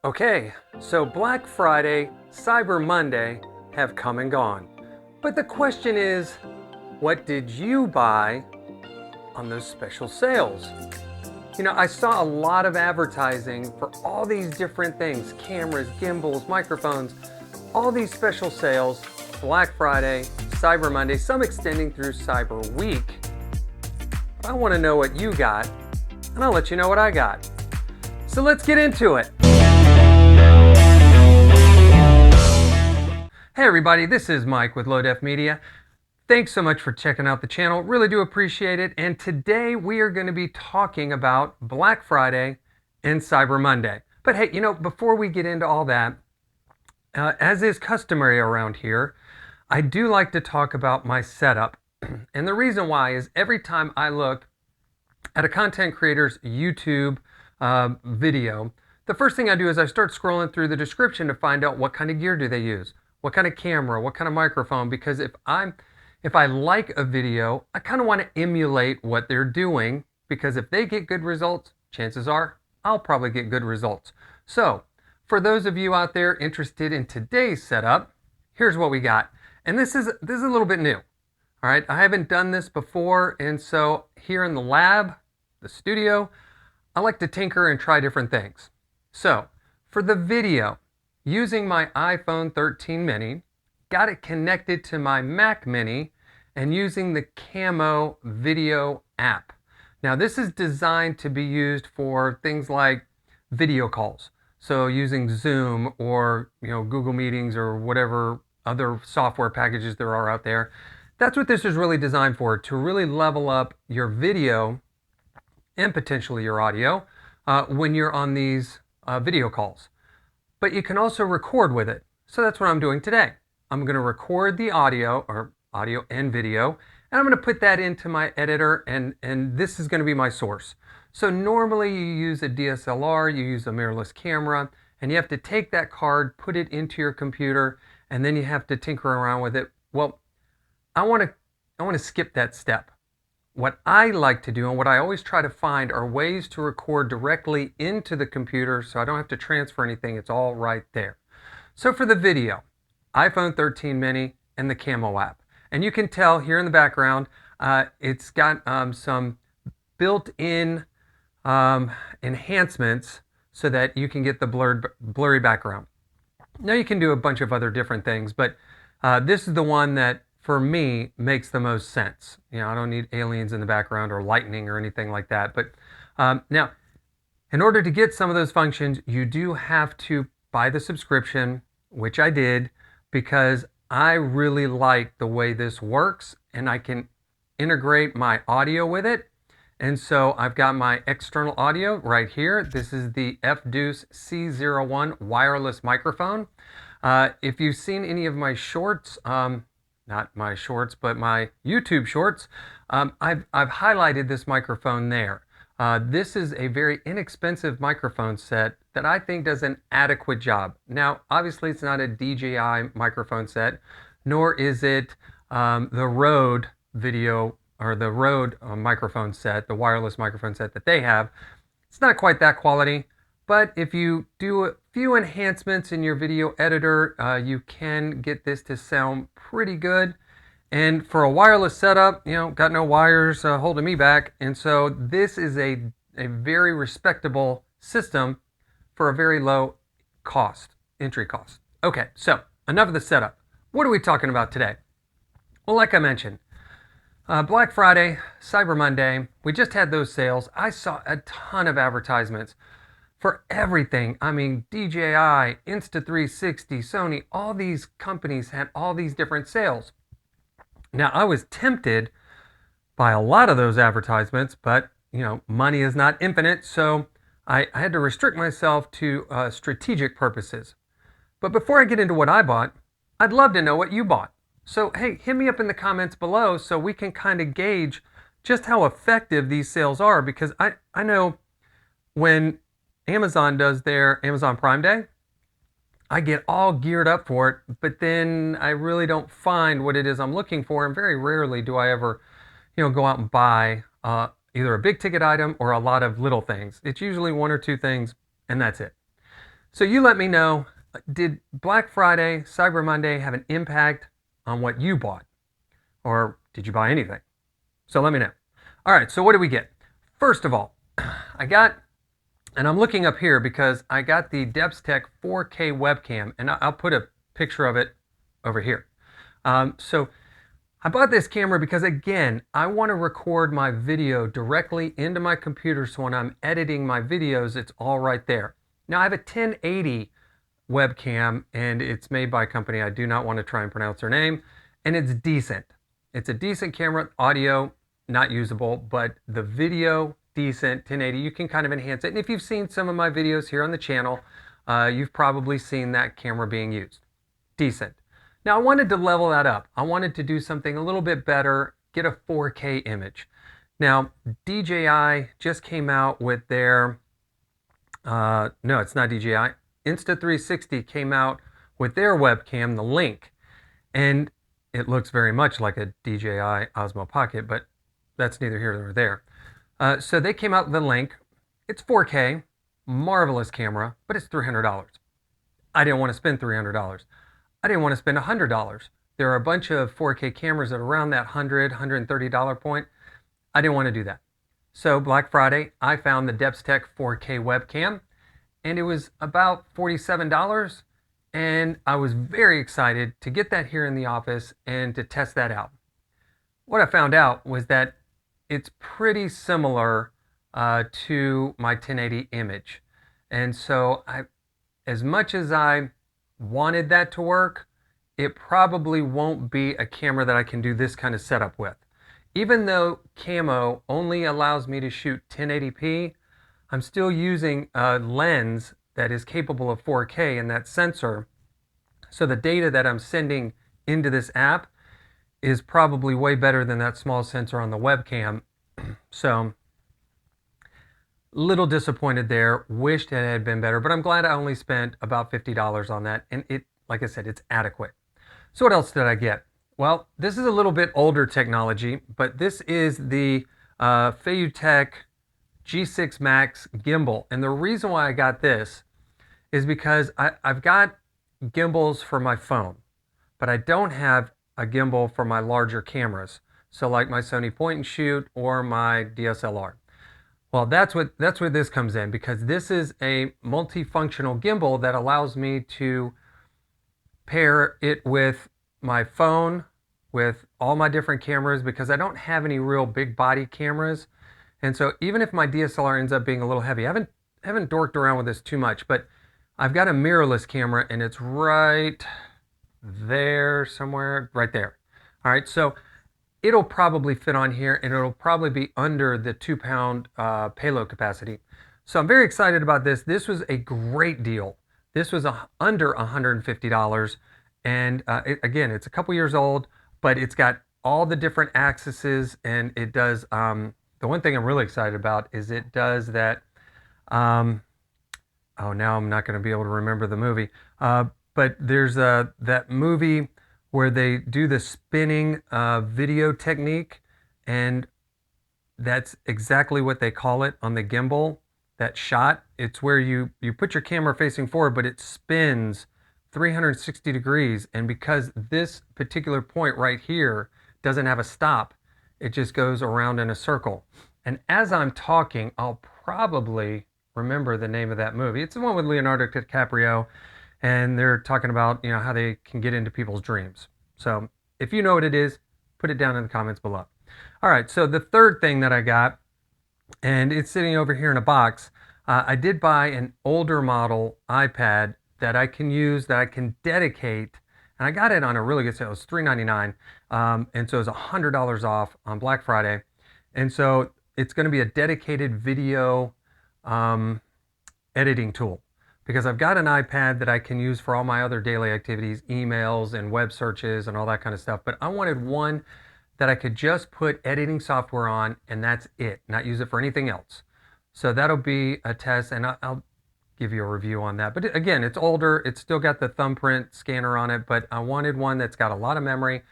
Okay, so Black Friday, Cyber Monday have come and gone. But the question is, what did you buy on those special sales? You know, I saw a lot of advertising for all these different things, cameras, gimbals, microphones, all these special sales, Black Friday, Cyber Monday, some extending through Cyber Week. I want to know what you got, and I'll let you know what I got. So let's get into it. Hey everybody, this is Mike with Low Def Media. Thanks so much for checking out the channel. Really do appreciate it. And today we are going to be talking about Black Friday and Cyber Monday. But hey, you know, before we get into all that, as is customary around here, I do like to talk about my setup. And the reason why is every time I look at a content creator's YouTube video, the first thing I do is I start scrolling through the description to find out what kind of gear do they use, what kind of camera, what kind of microphone, because if I like a video, I kind of want to emulate what they're doing, because if they get good results, chances are I'll probably get good results. So for those of you out there interested in today's setup, here's what we got. And this is a little bit new. All right, I haven't done this before, and so here in the lab, the studio, I like to tinker and try different things. So for the video, using my iPhone 13 mini, got it connected to my Mac mini, and using the Camo video app. Now this is designed to be used for things like video calls. So using Zoom or Google Meetings or whatever other software packages there are out there. That's what this is really designed for, to really level up your video and potentially your audio when you're on these video calls. But you can also record with it. So that's what I'm doing today. I'm going to record the audio, or audio and video, and I'm going to put that into my editor, and this is going to be my source. So normally you use a DSLR, you use a mirrorless camera, and you have to take that card, put it into your computer, and then you have to tinker around with it. Well, I want to skip that step. What I like to do, and what I always try to find, are ways to record directly into the computer so I don't have to transfer anything. It's all right there. So for the video, iPhone 13 mini and the Camo app. And you can tell here in the background, it's got some built-in enhancements so that you can get the blurry background. Now you can do a bunch of other different things, but this is the one that for me makes the most sense. I don't need aliens in the background or lightning or anything like that. But now, in order to get some of those functions, you do have to buy the subscription, which I did, because I really like the way this works, and I can integrate my audio with it. And so I've got my external audio right here. This is the F-Deuce C01 wireless microphone. If you've seen any of my shorts, not my shorts, but my YouTube shorts, I've highlighted this microphone there. This is a very inexpensive microphone set that I think does an adequate job. Now, obviously it's not a DJI microphone set, nor is it the Rode video or the Rode microphone set, the wireless microphone set that they have. It's not quite that quality, but if you do a few enhancements in your video editor, you can get this to sound pretty good. And for a wireless setup, got no wires holding me back. And so this is a very respectable system for a very low cost, entry cost. Okay, so enough of the setup. What are we talking about today? Well, like I mentioned, Black Friday, Cyber Monday, we just had those sales. I saw a ton of advertisements for everything. I mean, DJI, Insta360, Sony, all these companies had all these different sales. Now, I was tempted by a lot of those advertisements, but money is not infinite, so I had to restrict myself to strategic purposes. But before I get into what I bought, I'd love to know what you bought. So hey, hit me up in the comments below so we can kind of gauge just how effective these sales are, because I know when Amazon does their Amazon Prime Day, I get all geared up for it, but then I really don't find what it is I'm looking for, and very rarely do I ever, go out and buy either a big ticket item or a lot of little things. It's usually one or two things, and that's it. So you let me know, did Black Friday, Cyber Monday have an impact on what you bought? Or did you buy anything? So let me know. All right, so what did we get? First of all, I got, and I'm looking up here because I got the Depstech 4K webcam, and I'll put a picture of it over here. So I bought this camera because, again, I want to record my video directly into my computer, so when I'm editing my videos, it's all right there. Now, I have a 1080 webcam, and it's made by a company I do not want to try and pronounce their name, and it's decent. It's a decent camera. Audio, not usable, but the video, decent. 1080, you can kind of enhance it. And if you've seen some of my videos here on the channel, you've probably seen that camera being used. Decent. Now, I wanted to level that up. I wanted to do something a little bit better, get a 4K image. Now, DJI just came out with their, no, it's not DJI. Insta360 came out with their webcam, the Link, and it looks very much like a DJI Osmo Pocket, but that's neither here nor there. So they came out with the Link. It's 4K, marvelous camera, but it's $300. I didn't want to spend $300. I didn't want to spend $100. There are a bunch of 4K cameras that are around that $100, $130 point. I didn't want to do that. So Black Friday, I found the Depstech 4K webcam, and it was about $47. And I was very excited to get that here in the office and to test that out. What I found out was that it's pretty similar to my 1080 image. And so as much as I wanted that to work, it probably won't be a camera that I can do this kind of setup with. Even though Camo only allows me to shoot 1080p, I'm still using a lens that is capable of 4K and that sensor. So the data that I'm sending into this app is probably way better than that small sensor on the webcam. So little disappointed there, wished it had been better, but I'm glad I only spent about $50 on that, and it, like I said, it's adequate. So what else did I get? Well, this is a little bit older technology, but this is the Feiyutech G6 Max gimbal, and the reason why I got this is because I've got gimbals for my phone, but I don't have a gimbal for my larger cameras, so like my Sony point and shoot or my DSLR. Well, that's where this comes in, because this is a multifunctional gimbal that allows me to pair it with my phone, with all my different cameras, because I don't have any real big body cameras. And so even if my DSLR ends up being a little heavy, I haven't dorked around with this too much, but I've got a mirrorless camera and it's right there somewhere, right there. All right, so it'll probably fit on here, and it'll probably be under the 2-pound payload capacity. So I'm very excited about this. This was a great deal. This was under $150. And again, it's a couple years old, but it's got all the different axes, and it does, the one thing I'm really excited about is it does that, oh, now I'm not going to be able to remember the movie, but there's that movie where they do the spinning video technique, and that's exactly what they call it on the gimbal, that shot. It's where you put your camera facing forward, but it spins 360 degrees, and because this particular point right here doesn't have a stop, it just goes around in a circle. And as I'm talking, I'll probably remember the name of that movie. It's the one with Leonardo DiCaprio, and they're talking about, how they can get into people's dreams. So if you know what it is, put it down in the comments below. All right, so the third thing that I got, and it's sitting over here in a box, I did buy an older model iPad that I can use, that I can dedicate, and I got it on a really good sale. It was $399, and so it was $100 off on Black Friday. And so it's going to be a dedicated video editing tool, because I've got an iPad that I can use for all my other daily activities, emails and web searches and all that kind of stuff. But I wanted one that I could just put editing software on, and that's it, not use it for anything else. So that'll be a test, and I'll give you a review on that. But again, it's older, it's still got the thumbprint scanner on it, but I wanted one that's got a lot of memory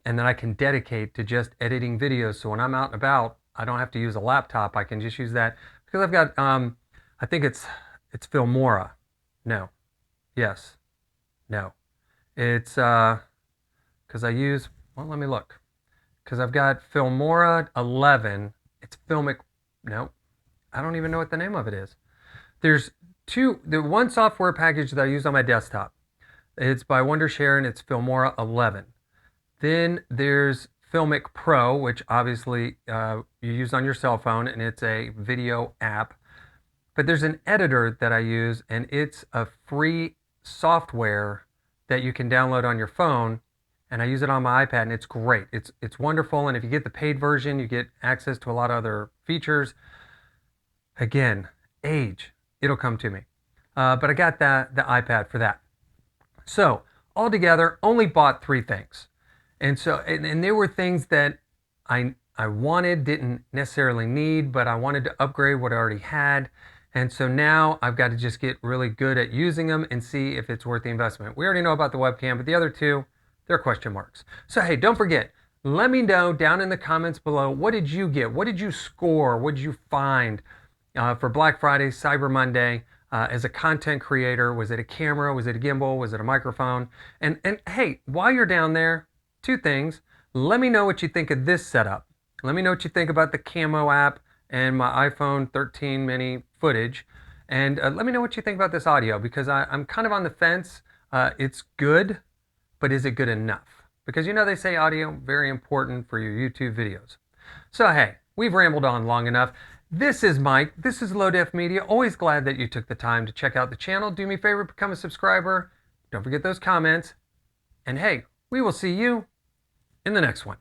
and that I can dedicate to just editing videos. So when I'm out and about, I don't have to use a laptop. I can just use that, because I've got, I think it's Filmora, No. Yes. No. It's because I use, well, let me look. Because I've got Filmora 11. It's Filmic, no, I don't even know what the name of it is. There's the one software package that I use on my desktop. It's by Wondershare and it's Filmora 11. Then there's Filmic Pro, which obviously you use on your cell phone, and it's a video app. But there's an editor that I use, and it's a free software that you can download on your phone, and I use it on my iPad, and it's great. It's wonderful, and if you get the paid version, you get access to a lot of other features. Again, age, it'll come to me. But I got the iPad for that. So altogether, only bought 3 things. And so, and they were things that I wanted, didn't necessarily need, but I wanted to upgrade what I already had. And so now I've got to just get really good at using them and see if it's worth the investment. We already know about the webcam, but the other 2, they're question marks. So hey, don't forget, let me know down in the comments below, what did you get? What did you score? What did you find for Black Friday, Cyber Monday? As a content creator, was it a camera? Was it a gimbal? Was it a microphone? And hey, while you're down there, 2 things. Let me know what you think of this setup. Let me know what you think about the Camo app and my iPhone 13 mini footage. And let me know what you think about this audio, because I'm kind of on the fence. It's good, but is it good enough? Because you know they say audio, very important for your YouTube videos. So hey, we've rambled on long enough. This is Mike. This is Low Def Media. Always glad that you took the time to check out the channel. Do me a favor, become a subscriber. Don't forget those comments. And hey, we will see you in the next one.